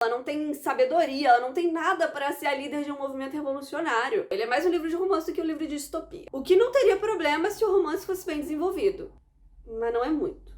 Ela não tem sabedoria, ela não tem nada para ser a líder de um movimento revolucionário. Ele é mais um livro de romance do que um livro de distopia. O que não teria problema se o romance fosse bem desenvolvido. Mas não é muito.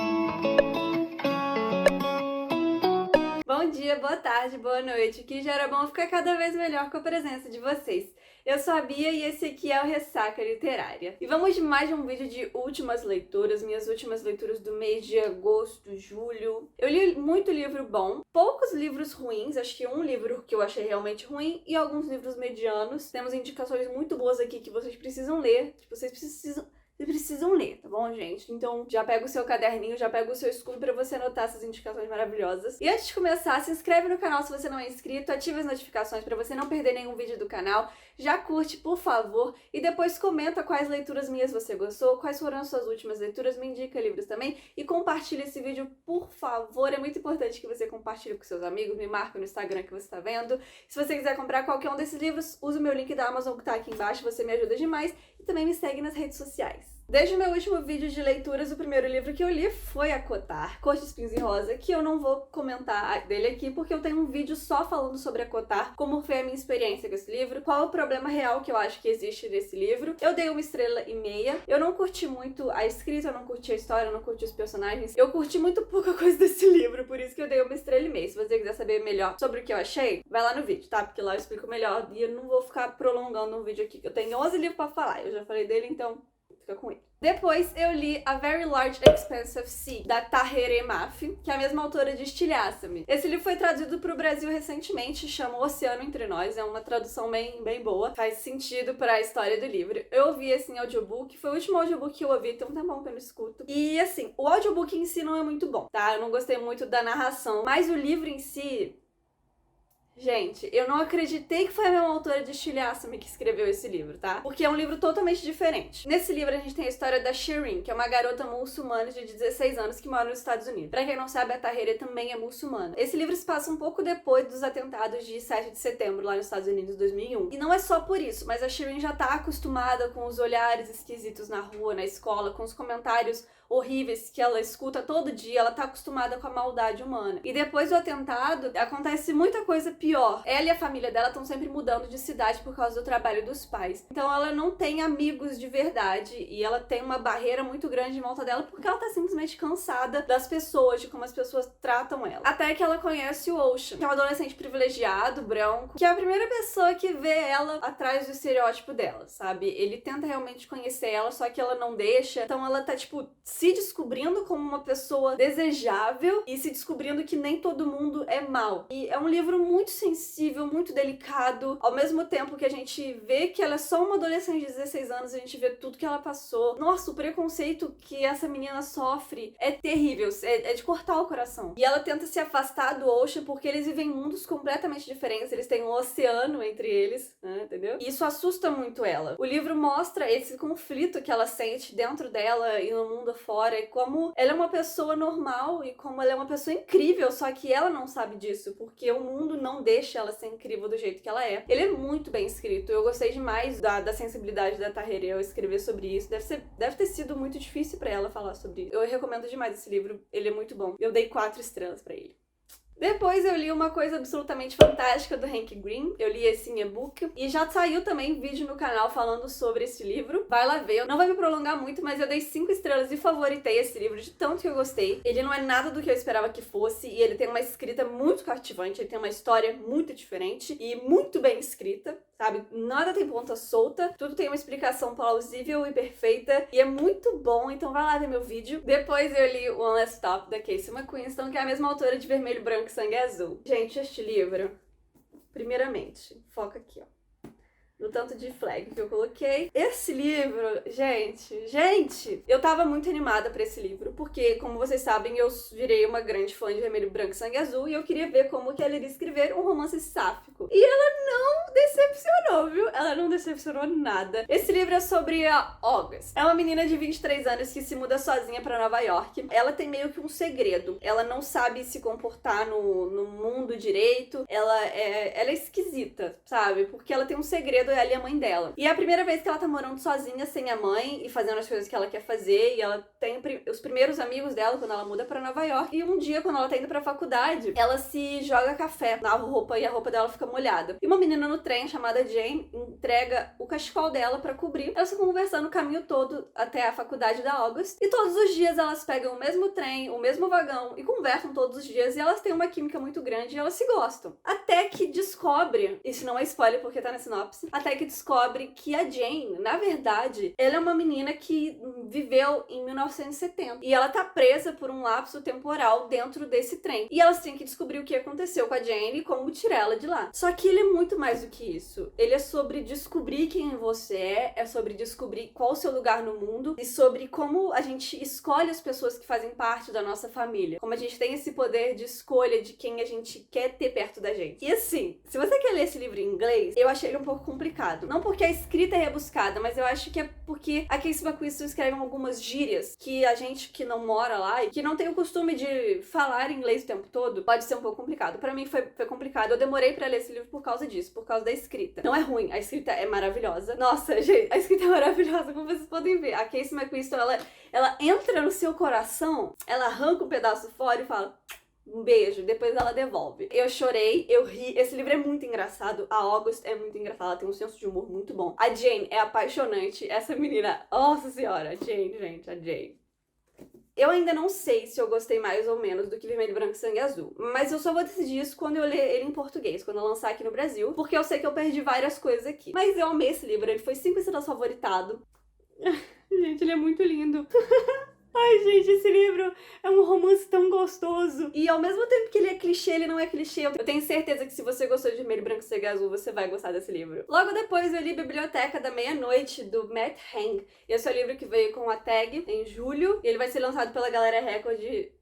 Bom dia, boa tarde, boa noite, que já era bom ficar cada vez melhor com a presença de vocês. Eu sou a Bia e esse aqui é o Ressaca Literária. E vamos de mais um vídeo de últimas leituras, minhas últimas leituras do mês de agosto, julho. Eu li muito livro bom, poucos livros ruins, acho que um livro que eu achei realmente ruim e alguns livros medianos. Temos indicações muito boas aqui que vocês precisam ler, vocês precisam ler, tá bom, gente? Então já pega o seu caderninho, já pega o seu escudo pra você anotar essas indicações maravilhosas. E antes de começar, se inscreve no canal se você não é inscrito, ativa as notificações pra você não perder nenhum vídeo do canal. Já curte, por favor, e depois comenta quais leituras minhas você gostou, quais foram as suas últimas leituras, me indica livros também e compartilha esse vídeo, por favor. É muito importante que você compartilhe com seus amigos, me marque no Instagram que você tá vendo. Se você quiser comprar qualquer um desses livros, use o meu link da Amazon que tá aqui embaixo, você me ajuda demais. E também me segue nas redes sociais. Desde o meu último vídeo de leituras, o primeiro livro que eu li foi Acotar, Cor de Espinhos e Rosa, que eu não vou comentar dele aqui, porque eu tenho um vídeo só falando sobre Acotar, como foi a minha experiência com esse livro, qual é o problema real que eu acho que existe nesse livro. Eu dei 1,5 estrelas. Eu não curti muito a escrita, eu não curti a história, eu não curti os personagens. Eu curti muito pouca coisa desse livro, por isso que eu dei 1,5 estrelas. Se você quiser saber melhor sobre o que eu achei, vai lá no vídeo, tá? Porque lá eu explico melhor e eu não vou ficar prolongando o vídeo aqui. Eu tenho 11 livros pra falar, eu já falei dele, então fica com ele. Depois eu li A Very Large Expanse of Sea, da Tahereh Emmafi, que é a mesma autora de Estilhaça-me. Esse livro foi traduzido para o Brasil recentemente, chama O Oceano Entre Nós, é uma tradução bem boa, faz sentido para a história do livro. Eu ouvi esse em audiobook, foi o último audiobook que eu ouvi, tem um tempão que eu não escuto. E assim, o audiobook em si não é muito bom, tá? Eu não gostei muito da narração, mas o livro em si... Gente, eu não acreditei que foi a mesma autora de Estilhaça-me que escreveu esse livro, tá? Porque é um livro totalmente diferente. Nesse livro a gente tem a história da Shireen, que é uma garota muçulmana de 16 anos que mora nos Estados Unidos. Pra quem não sabe, a Tahereh também é muçulmana. Esse livro se passa um pouco depois dos atentados de 7 de setembro lá nos Estados Unidos, 2001. E não é só por isso, mas a Shireen já tá acostumada com os olhares esquisitos na rua, na escola, com os comentários horríveis que ela escuta todo dia, ela tá acostumada com a maldade humana. E depois do atentado, acontece muita coisa pior. Ela e a família dela estão sempre mudando de cidade por causa do trabalho dos pais. Então ela não tem amigos de verdade e ela tem uma barreira muito grande em volta dela porque ela tá simplesmente cansada das pessoas, de como as pessoas tratam ela. Até que ela conhece o Ocean, que é um adolescente privilegiado, branco, que é a primeira pessoa que vê ela atrás do estereótipo dela, sabe? Ele tenta realmente conhecer ela, só que ela não deixa. Então ela tá, tipo, se descobrindo como uma pessoa desejável e se descobrindo que nem todo mundo é mal. E é um livro muito sensível, muito delicado, ao mesmo tempo que a gente vê que ela é só uma adolescente de 16 anos, a gente vê tudo que ela passou. Nossa, o preconceito que essa menina sofre é terrível, é de cortar o coração. E ela tenta se afastar do Ocean porque eles vivem em mundos completamente diferentes, eles têm um oceano entre eles, né, entendeu? E isso assusta muito ela. O livro mostra esse conflito que ela sente dentro dela e no mundo fora, e como ela é uma pessoa normal e como ela é uma pessoa incrível, só que ela não sabe disso, porque o mundo não deixa ela ser incrível do jeito que ela é. Ele é muito bem escrito, eu gostei demais da sensibilidade da Tahereh ao escrever sobre isso. Deve ter sido muito difícil pra ela falar sobre isso. Eu recomendo demais esse livro, ele é muito bom. Eu dei 4 estrelas pra ele. Depois eu li uma coisa absolutamente fantástica do Hank Green, eu li esse em e-book, e já saiu também vídeo no canal falando sobre esse livro, vai lá ver. Eu não vou me prolongar muito, mas eu dei 5 estrelas e favoritei esse livro de tanto que eu gostei. Ele não é nada do que eu esperava que fosse, e ele tem uma escrita muito cativante, ele tem uma história muito diferente e muito bem escrita, sabe? Nada tem ponta solta, tudo tem uma explicação plausível e perfeita, e é muito bom, então vai lá ver meu vídeo. Depois eu li One Last Stop, da Casey McQuiston, que é a mesma autora de Vermelho, Branco e Sangue Azul. Gente, este livro, primeiramente, foca aqui, ó, no tanto de flag que eu coloquei. Esse livro, gente, eu tava muito animada pra esse livro, porque, como vocês sabem, eu virei uma grande fã de Vermelho, Branco e Sangue Azul, e eu queria ver como que ela iria escrever um romance sáfico. E ela não decepcionou, viu? Ela não decepcionou nada. Esse livro é sobre a August. É uma menina de 23 anos que se muda sozinha pra Nova York. Ela tem meio que um segredo. Ela não sabe se comportar no mundo direito. Ela é esquisita, sabe? Porque ela tem um segredo é ali a mãe dela. E é a primeira vez que ela tá morando sozinha, sem a mãe, e fazendo as coisas que ela quer fazer, e ela tem os primeiros amigos dela quando ela muda pra Nova York, e um dia, quando ela tá indo pra faculdade, ela se joga café na roupa, e a roupa dela fica molhada. E uma menina no trem, chamada Jane, entrega o cachecol dela pra cobrir. Elas ficam conversando o caminho todo até a faculdade da August, e todos os dias elas pegam o mesmo trem, o mesmo vagão, e conversam todos os dias, e elas têm uma química muito grande, e elas se gostam. Até que descobre, isso não é spoiler porque tá na sinopse, até que descobre que a Jane, na verdade, ela é uma menina que viveu em 1970. E ela tá presa por um lapso temporal dentro desse trem. E elas têm que descobrir o que aconteceu com a Jane e como tirar ela de lá. Só que ele é muito mais do que isso. Ele é sobre descobrir quem você é sobre descobrir qual o seu lugar no mundo e sobre como a gente escolhe as pessoas que fazem parte da nossa família. Como a gente tem esse poder de escolha de quem a gente quer ter perto da gente. E assim, se você quer ler esse livro em inglês, eu achei ele um pouco complicado. Não porque a escrita é rebuscada, mas eu acho que é porque a Casey McQuiston escreve algumas gírias que a gente que não mora lá e que não tem o costume de falar inglês o tempo todo, pode ser um pouco complicado. Pra mim foi complicado. Eu demorei pra ler esse livro por causa disso, por causa da escrita. Não é ruim, a escrita é maravilhosa. Nossa, gente, a escrita é maravilhosa, como vocês podem ver. A Casey McQuiston, ela entra no seu coração, ela arranca um pedaço fora e fala: um beijo, depois ela devolve. Eu chorei, eu ri, esse livro é muito engraçado, a August é muito engraçada, ela tem um senso de humor muito bom. A Jane é apaixonante, essa menina, nossa senhora, a Jane, gente, a Jane. Eu ainda não sei se eu gostei mais ou menos do que Vermelho, Branco e Sangue Azul, mas eu só vou decidir isso quando eu ler ele em português, quando eu lançar aqui no Brasil, porque eu sei que eu perdi várias coisas aqui. Mas eu amei esse livro, ele foi 5 estrelas favoritado. Gente, ele é muito lindo. Ai, gente, esse livro é um romance tão gostoso. E ao mesmo tempo que ele é clichê, ele não é clichê. Eu tenho certeza que se você gostou de Vermelho, Branco e Sangue Azul, você vai gostar desse livro. Logo depois eu li Biblioteca da Meia-Noite, do Matt Haig. Esse é o livro que veio com a tag em julho. E ele vai ser lançado pela Galera Record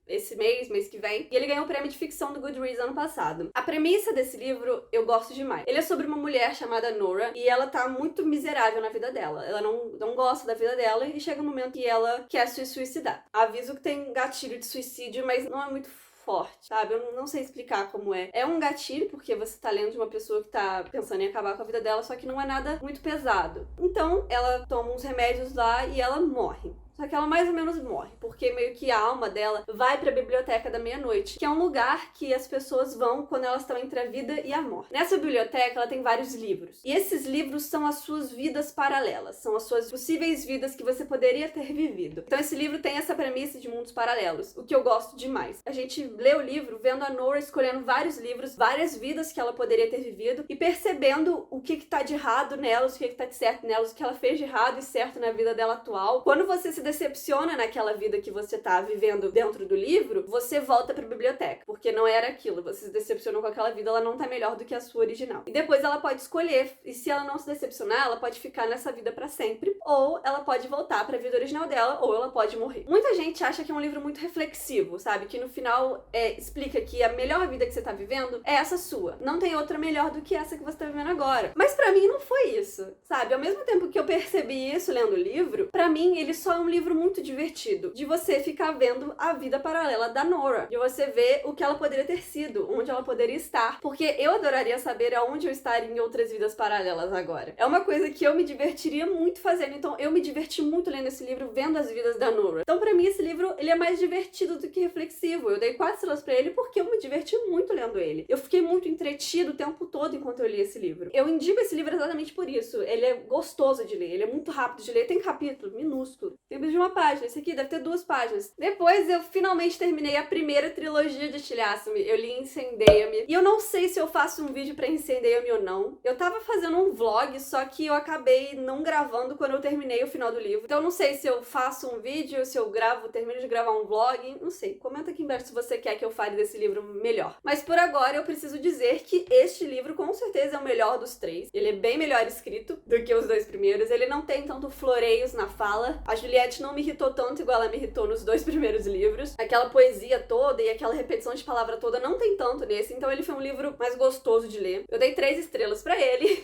esse mês que vem, e ele ganhou o prêmio de ficção do Goodreads ano passado. A premissa desse livro eu gosto demais. Ele é sobre uma mulher chamada Nora, e ela tá muito miserável na vida dela. Ela não gosta da vida dela, e chega um momento que ela quer se suicidar. Aviso que tem gatilho de suicídio, mas não é muito forte, sabe? Eu não sei explicar como é. É um gatilho, porque você tá lendo de uma pessoa que tá pensando em acabar com a vida dela, só que não é nada muito pesado. Então, ela toma uns remédios lá e ela morre. Só que ela mais ou menos morre, porque meio que a alma dela vai pra Biblioteca da Meia-Noite, que é um lugar que as pessoas vão quando elas estão entre a vida e a morte. Nessa biblioteca, ela tem vários livros. E esses livros são as suas vidas paralelas, são as suas possíveis vidas que você poderia ter vivido. Então esse livro tem essa premissa de mundos paralelos, o que eu gosto demais. A gente lê o livro vendo a Nora escolhendo vários livros, várias vidas que ela poderia ter vivido e percebendo o que tá de errado nelas, o que tá de certo nelas, o que ela fez de errado e certo na vida dela atual. Quando você se decepciona naquela vida que você tá vivendo dentro do livro, você volta pra biblioteca, porque não era aquilo, você se decepcionou com aquela vida, ela não tá melhor do que a sua original. E depois ela pode escolher, e se ela não se decepcionar, ela pode ficar nessa vida pra sempre, ou ela pode voltar pra vida original dela, ou ela pode morrer. Muita gente acha que é um livro muito reflexivo, sabe? Que no final explica que a melhor vida que você tá vivendo é essa sua. Não tem outra melhor do que essa que você tá vivendo agora. Mas pra mim não foi isso, sabe? Ao mesmo tempo que eu percebi isso lendo o livro, pra mim ele só é um livro muito divertido, de você ficar vendo a vida paralela da Nora, de você ver o que ela poderia ter sido, onde ela poderia estar, porque eu adoraria saber aonde eu estaria em outras vidas paralelas agora. É uma coisa que eu me divertiria muito fazendo, então eu me diverti muito lendo esse livro, vendo as vidas da Nora. Então pra mim esse livro, ele é mais divertido do que reflexivo. Eu dei 4 estrelas pra ele porque eu me diverti muito lendo ele. Eu fiquei muito entretido o tempo todo enquanto eu li esse livro. Eu indico esse livro exatamente por isso. Ele é gostoso de ler, ele é muito rápido de ler, tem capítulo minúsculo, tem de uma página, esse aqui deve ter 2 páginas. Depois eu finalmente terminei a primeira trilogia de Tilhasme. Eu li Incendeia-me. E eu não sei se eu faço um vídeo pra Incendeia-me ou não. Eu tava fazendo um vlog, só que eu acabei não gravando quando eu terminei o final do livro. Então eu não sei se eu faço um vídeo, se eu termino de gravar um vlog, não sei. Comenta aqui embaixo se você quer que eu fale desse livro melhor. Mas por agora eu preciso dizer que este livro com certeza é o melhor dos 3. Ele é bem melhor escrito do que os 2 primeiros. Ele não tem tanto floreios na fala. A Juliette não me irritou tanto igual ela me irritou nos 2 primeiros livros. Aquela poesia toda e aquela repetição de palavra toda não tem tanto nesse, então ele foi um livro mais gostoso de ler. Eu dei 3 estrelas pra ele.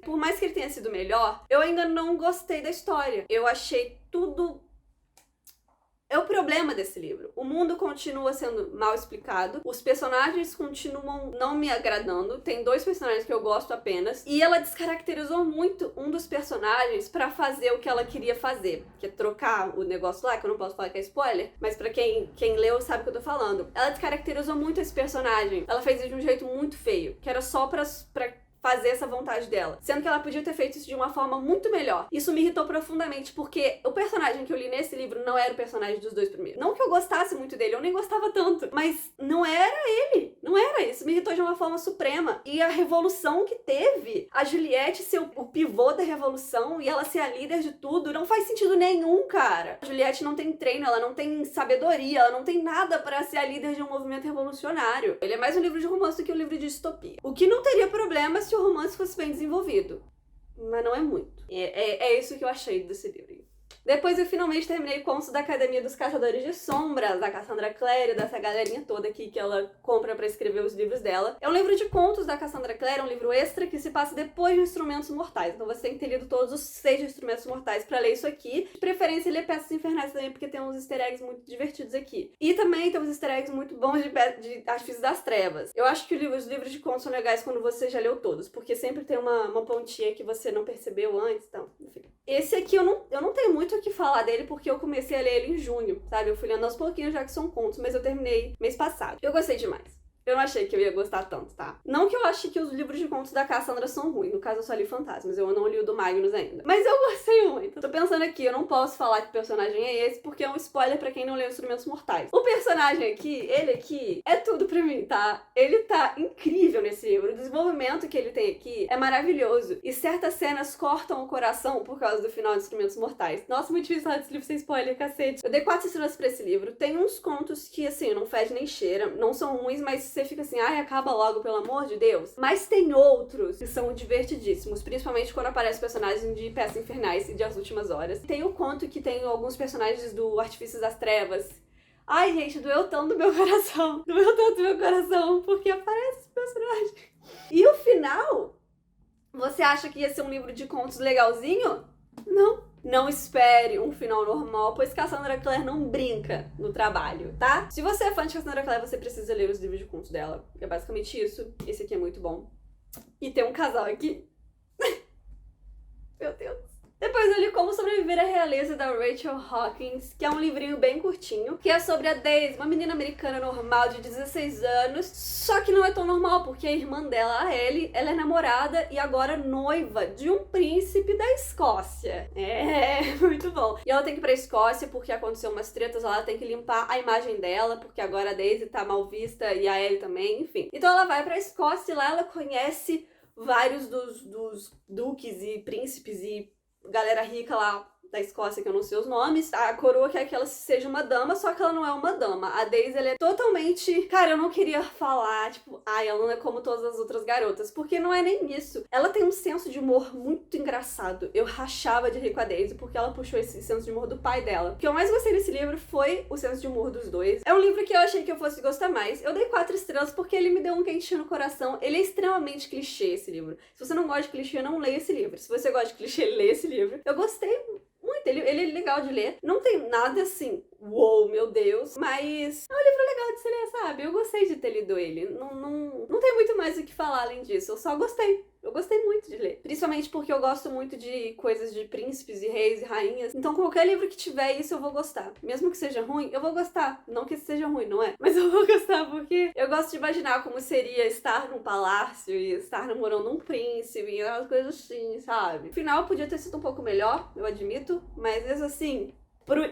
Por mais que ele tenha sido melhor, eu ainda não gostei da história. Eu achei tudo... é o problema desse livro. O mundo continua sendo mal explicado, os personagens continuam não me agradando, tem 2 personagens que eu gosto apenas, e ela descaracterizou muito um dos personagens pra fazer o que ela queria fazer, que é trocar o negócio lá, que eu não posso falar que é spoiler, mas pra quem leu sabe o que eu tô falando. Ela descaracterizou muito esse personagem, ela fez isso de um jeito muito feio, que era só pra fazer essa vontade dela. Sendo que ela podia ter feito isso de uma forma muito melhor. Isso me irritou profundamente, porque o personagem que eu li nesse livro não era o personagem dos 2 primeiros. Não que eu gostasse muito dele, eu nem gostava tanto, mas não era ele. Não era isso. Me irritou de uma forma suprema. E a revolução que teve, a Juliette ser o pivô da revolução e ela ser a líder de tudo, não faz sentido nenhum, cara. A Juliette não tem treino, ela não tem sabedoria, ela não tem nada pra ser a líder de um movimento revolucionário. Ele é mais um livro de romance do que um livro de distopia. O que não teria problema se o romance fosse bem desenvolvido. Mas não é muito. É isso que eu achei desse livro. Depois eu finalmente terminei Contos da Academia dos Caçadores de Sombras, da Cassandra Clare, dessa galerinha toda aqui que ela compra pra escrever os livros dela. É um livro de contos da Cassandra Clare, é um livro extra que se passa depois de Instrumentos Mortais. Então você tem que ter lido todos os 6 Instrumentos Mortais pra ler isso aqui. De preferência, ler Peças Infernais também, porque tem uns easter eggs muito divertidos aqui. E também tem uns easter eggs muito bons de Artifícios das Trevas. Eu acho que os livros de contos são legais quando você já leu todos, porque sempre tem uma pontinha que você não percebeu antes, então, enfim. Esse aqui eu não tenho muito o que falar dele, porque eu comecei a ler ele em junho, sabe? Eu fui lendo aos pouquinhos, já que são contos, mas eu terminei mês passado. Eu gostei demais. Eu não achei que eu ia gostar tanto, tá? Não que eu ache que os livros de contos da Cassandra são ruins. No caso, eu só li Fantasmas. Eu não li o do Magnus ainda. Mas eu gostei muito. Tô pensando aqui, eu não posso falar que personagem é esse, porque é um spoiler pra quem não leu Instrumentos Mortais. O personagem aqui, ele aqui, é tudo pra mim, tá? Ele tá incrível nesse livro. O desenvolvimento que ele tem aqui é maravilhoso. E certas cenas cortam o coração por causa do final de Instrumentos Mortais. Nossa, muito difícil falar desse livro sem spoiler, cacete. Eu dei 4 estrelas pra esse livro. Tem uns contos que, assim, não fede nem cheira. Não são ruins, mas você fica assim, ai, acaba logo, pelo amor de Deus. Mas tem outros que são divertidíssimos, principalmente quando aparece personagens de Peças Infernais e de As Últimas Horas. Tem o conto que tem alguns personagens do Artifícios das Trevas. Ai, gente, doeu tanto do meu coração. Doeu tanto do meu coração, porque aparece esse personagem. E o final? Você acha que ia ser um livro de contos legalzinho? Não. Não espere um final normal, pois Cassandra Clare não brinca no trabalho, tá? Se você é fã de Cassandra Clare, você precisa ler os livros de contos dela. É basicamente isso. Esse aqui é muito bom. E tem um casal aqui. Meu Deus. Depois eu li Como Sobreviver à Realeza, da Rachel Hawkins, que é um livrinho bem curtinho, que é sobre a Daisy, uma menina americana normal de 16 anos, só que não é tão normal, porque a irmã dela, a Ellie, ela é namorada e agora noiva de um príncipe da Escócia. É, muito bom. E ela tem que ir pra Escócia porque aconteceu umas tretas, ela tem que limpar a imagem dela, porque agora a Daisy tá mal vista e a Ellie também, enfim. Então ela vai pra Escócia e lá ela conhece vários dos duques e príncipes e galera rica lá da Escócia, que eu não sei os nomes. A coroa quer que ela seja uma dama, só que ela não é uma dama. A Daisy, ela é totalmente... Cara, eu não queria falar, tipo, ai, ela não é como todas as outras garotas, porque não é nem isso. Ela tem um senso de humor muito engraçado. Eu rachava de rir com a Daisy, porque ela puxou esse senso de humor do pai dela. O que eu mais gostei desse livro foi o senso de humor dos dois. É um livro que eu achei que eu fosse gostar mais. Eu dei 4 estrelas porque ele me deu um quentinho no coração. Ele é extremamente clichê, esse livro. Se você não gosta de clichê, não leia esse livro. Se você gosta de clichê, leia esse livro. Eu gostei muito, ele é legal de ler. Não tem nada assim, uou, meu Deus, mas é um livro legal de se ler, sabe? Eu gostei de ter lido ele. Não tem muito mais o que falar além disso. Eu só gostei. Eu gostei muito de ler. Principalmente porque eu gosto muito de coisas de príncipes e reis e rainhas. Então qualquer livro que tiver isso eu vou gostar. Mesmo que seja ruim, eu vou gostar. Não que seja ruim, não é? Mas eu vou gostar porque eu gosto de imaginar como seria estar num palácio e estar namorando um príncipe e umas coisas assim, sabe? O final podia ter sido um pouco melhor, eu admito. Mas mesmo assim,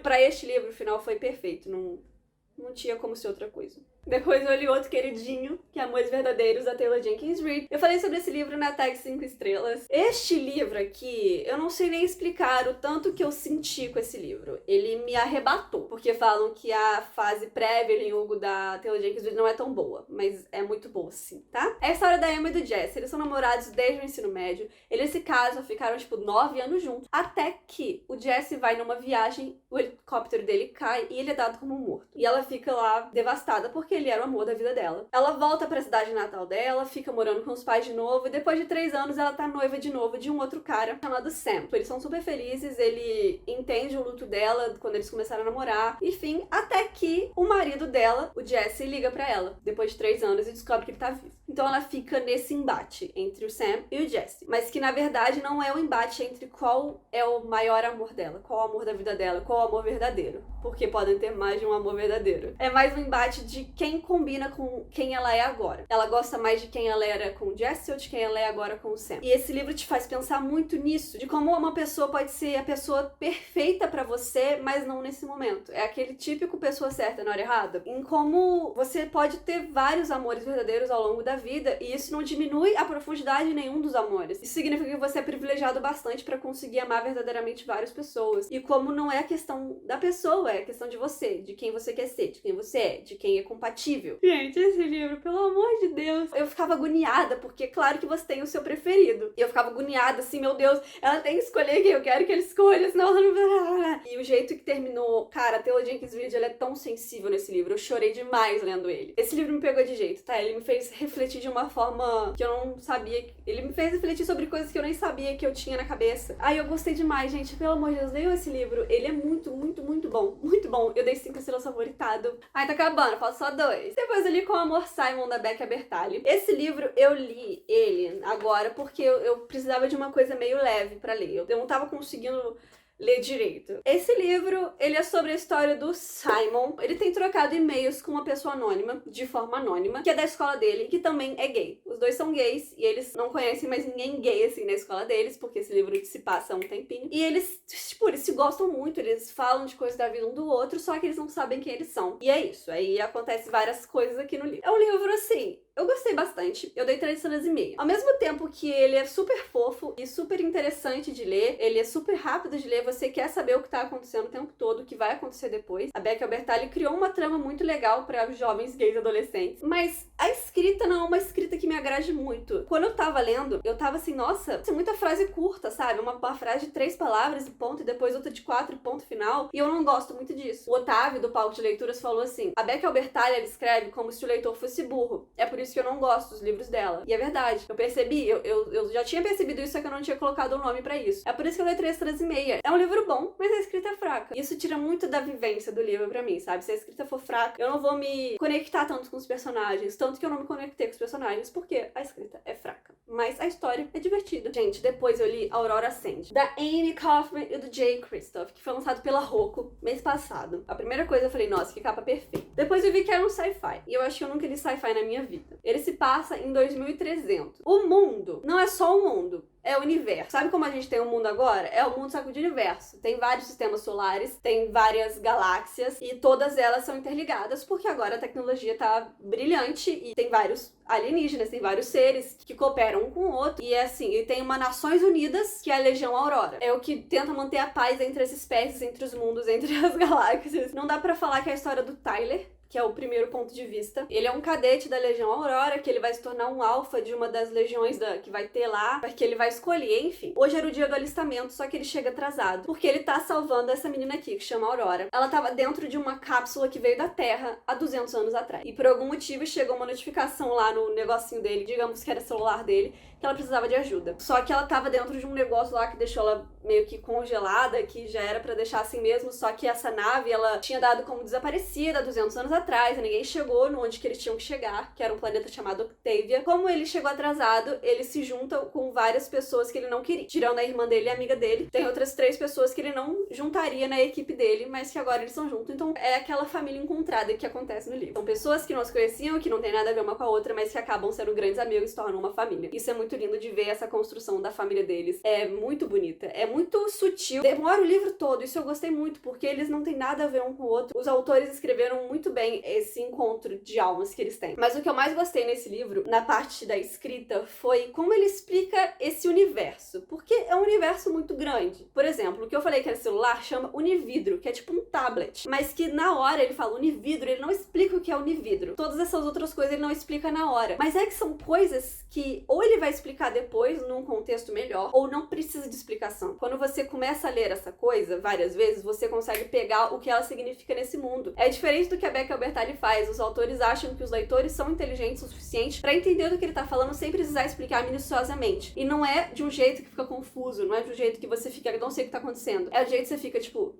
pra este livro o final foi perfeito. Não tinha como ser outra coisa. Depois eu li outro queridinho, que é Amores Verdadeiros, da Taylor Jenkins Reid. Eu falei sobre esse livro na tag 5 estrelas. Este livro aqui, eu não sei nem explicar o tanto que eu senti com esse livro. Ele me arrebatou, porque falam que a fase pré-Evelyn Hugo da Taylor Jenkins Reid não é tão boa, mas é muito boa sim, tá? É a história da Emma e do Jesse. Eles são namorados desde o ensino médio. Eles se casam, ficaram tipo 9 anos juntos, até que o Jesse vai numa viagem, o helicóptero dele cai e ele é dado como morto. E ela fica lá devastada, porque porque ele era o amor da vida dela. Ela volta pra cidade natal dela, fica morando com os pais de novo, e depois de 3 anos ela tá noiva de novo de um outro cara chamado Sam. Eles são super felizes, ele entende o luto dela quando eles começaram a namorar, enfim, até que o marido dela, o Jesse, liga pra ela, depois de 3 anos, e descobre que ele tá vivo. Então ela fica nesse embate entre o Sam e o Jesse, mas que na verdade não é um embate entre qual é o maior amor dela, qual é o amor da vida dela, qual é o amor verdadeiro, porque podem ter mais de um amor verdadeiro. É mais um embate de quem combina com quem ela é agora. Ela gosta mais de quem ela era com o Jesse ou de quem ela é agora com o Sam. E esse livro te faz pensar muito nisso, de como uma pessoa pode ser a pessoa perfeita pra você, mas não nesse momento. É aquele típico pessoa certa na hora errada. Em como você pode ter vários amores verdadeiros ao longo da vida, e isso não diminui a profundidade de nenhum dos amores. Isso significa que você é privilegiado bastante pra conseguir amar verdadeiramente várias pessoas. E como não é a questão da pessoa, é a questão de você, de quem você quer ser, de quem você é, de quem é compatível. Gente, esse livro, pelo amor de Deus, eu ficava agoniada, porque claro que você tem o seu preferido. E eu ficava agoniada, assim, meu Deus, ela tem que escolher quem eu quero que ele escolha, senão ela não... E o jeito que terminou, cara, a Taylor Jenkins Reid, ela é tão sensível nesse livro, eu chorei demais lendo ele. Esse livro me pegou de jeito, tá? Ele me fez refletir de uma forma que eu não sabia, ele me fez refletir sobre coisas que eu nem sabia que eu tinha na cabeça. Ai, eu gostei demais, gente, pelo amor de Deus, leiam esse livro, ele é muito, muito, muito bom, muito bom. Eu dei 5 estrelas favoritado. Ai, tá acabando, falta só 2. Depois eu li Com Amor Simon, da Becca Bertalli. Esse livro, eu li ele agora porque eu precisava de uma coisa meio leve pra ler. Eu não tava conseguindo ler direito. Esse livro, ele é sobre a história do Simon. Ele tem trocado e-mails com uma pessoa anônima, de forma anônima, que é da escola dele, que também é gay. Os dois são gays, e eles não conhecem mais ninguém gay, assim, na escola deles, porque esse livro se passa há um tempinho. E eles, tipo, eles se gostam muito, eles falam de coisas da vida um do outro, só que eles não sabem quem eles são. E é isso, aí acontece várias coisas aqui no livro. É um livro, assim, eu gostei bastante, eu dei 3 estrelas e meia. Ao mesmo tempo que ele é super fofo e super interessante de ler, ele é super rápido de ler, você quer saber o que tá acontecendo o tempo todo, o que vai acontecer depois. A Becca Bertalli criou uma trama muito legal para jovens gays adolescentes, mas a escrita não é uma escrita que me agrade muito. Quando eu tava lendo, eu tava assim, nossa, isso é muita frase curta, sabe? Uma frase de 3 palavras e ponto, e depois outra de 4 e ponto final, e eu não gosto muito disso. O Otávio, do Palco de Leituras, falou assim, a Becca Bertalli, ela escreve como se o leitor fosse burro. É por isso que eu não gosto dos livros dela. E é verdade. Eu percebi, eu já tinha percebido isso, só que eu não tinha colocado um nome pra isso. É por isso que eu dei 3 estrelas e meia. É um livro bom, mas a escrita é fraca. Isso tira muito da vivência do livro pra mim, sabe? Se a escrita for fraca, eu não vou me conectar tanto com os personagens. Tanto que eu não me conectei com os personagens, porque a escrita é fraca. Mas a história é divertida. Gente, depois eu li Aurora Ascend, da Amy Kaufman e do Jay Kristoff, que foi lançado pela Rocco mês passado. A primeira coisa eu falei, nossa, que capa perfeita. Depois eu vi que era um sci-fi. E eu acho que eu nunca li sci-fi na minha vida. Ele se passa em 2300. O mundo não é só o mundo, é o universo. Sabe como a gente tem um mundo agora? É o mundo só que de universo. Tem vários sistemas solares, tem várias galáxias e todas elas são interligadas porque agora a tecnologia tá brilhante e tem vários alienígenas, tem vários seres que cooperam um com o outro. E é assim, e tem uma Nações Unidas, que é a Legião Aurora. É o que tenta manter a paz entre as espécies, entre os mundos, entre as galáxias. Não dá pra falar que é a história do Tyler, que é o primeiro ponto de vista. Ele é um cadete da Legião Aurora, que ele vai se tornar um alfa de uma das legiões que vai ter lá, que ele vai escolher, enfim. Hoje era o dia do alistamento, só que ele chega atrasado, porque ele tá salvando essa menina aqui, que chama Aurora. Ela tava dentro de uma cápsula que veio da Terra há 200 anos atrás. E por algum motivo chegou uma notificação lá no negocinho dele, digamos que era celular dele, que ela precisava de ajuda. Só que ela tava dentro de um negócio lá que deixou ela meio que congelada, que já era pra deixar assim mesmo, só que essa nave, ela tinha dado como desaparecida há 200 anos atrás, e ninguém chegou no onde que eles tinham que chegar, que era um planeta chamado Octavia. Como ele chegou atrasado, ele se junta com várias pessoas que ele não queria, tirando a irmã dele e a amiga dele. Tem outras 3 pessoas que ele não juntaria na equipe dele, mas que agora eles são juntos. Então é aquela família encontrada que acontece no livro. São pessoas que não se conheciam, que não tem nada a ver uma com a outra, mas que acabam sendo grandes amigos e se tornam uma família. Isso é muito lindo de ver, essa construção da família deles. É muito bonita, é muito sutil. Demora o livro todo, isso eu gostei muito, porque eles não têm nada a ver um com o outro. Os autores escreveram muito bem esse encontro de almas que eles têm. Mas o que eu mais gostei nesse livro, na parte da escrita, foi como ele explica esse universo. Porque é um universo muito grande. Por exemplo, o que eu falei que era celular chama Unividro, que é tipo um tablet. Mas que na hora ele fala Unividro, ele não explica o que é Unividro. Todas essas outras coisas ele não explica na hora. Mas é que são coisas que ou ele vai explicar depois, num contexto melhor, ou não precisa de explicação. Quando você começa a ler essa coisa várias vezes, você consegue pegar o que ela significa nesse mundo. É diferente do que a Becca Bertalli faz. Os autores acham que os leitores são inteligentes o suficiente pra entender do que ele tá falando sem precisar explicar minuciosamente. E não é de um jeito que fica confuso, não é de um jeito que você fica, não sei o que tá acontecendo. É do jeito que você fica, tipo...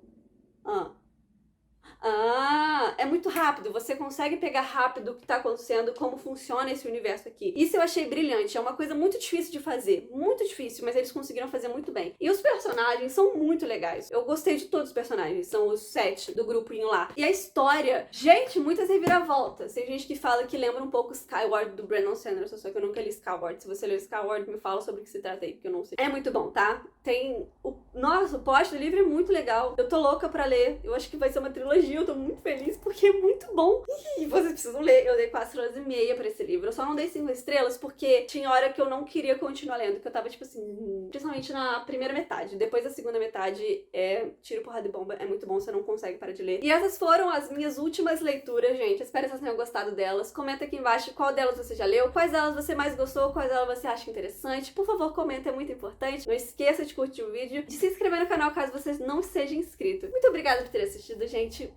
é muito rápido, você consegue pegar rápido o que tá acontecendo, como funciona esse universo aqui. Isso eu achei brilhante, é uma coisa muito difícil de fazer, muito difícil, mas eles conseguiram fazer muito bem. E os personagens são muito legais, eu gostei de todos os personagens, são os 7 do grupinho lá. E a história, gente, muitas reviravoltas. Tem gente que fala que lembra um pouco Skyward do Brandon Sanderson, só que eu nunca li Skyward. Se você leu Skyward, me fala sobre o que se trata aí, porque eu não sei. É muito bom, tá? Tem o... Nossa, o post do livro é muito legal, eu tô louca pra ler, eu acho que vai ser uma trilogia. Eu tô muito feliz porque é muito bom. E vocês precisam ler. Eu dei 4,5 pra esse livro. Eu só não dei 5 estrelas porque tinha hora que eu não queria continuar lendo. Que eu tava tipo assim, principalmente na primeira metade. Depois da segunda metade é tiro, porrada e bomba. É muito bom, você não consegue parar de ler. E essas foram as minhas últimas leituras, gente. Espero que vocês tenham gostado delas. Comenta aqui embaixo qual delas você já leu, quais delas você mais gostou, quais delas você acha interessante. Por favor, comenta, é muito importante. Não esqueça de curtir o vídeo, de se inscrever no canal caso você não seja inscrito. Muito obrigada por ter assistido, gente.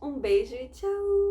Um beijo e tchau!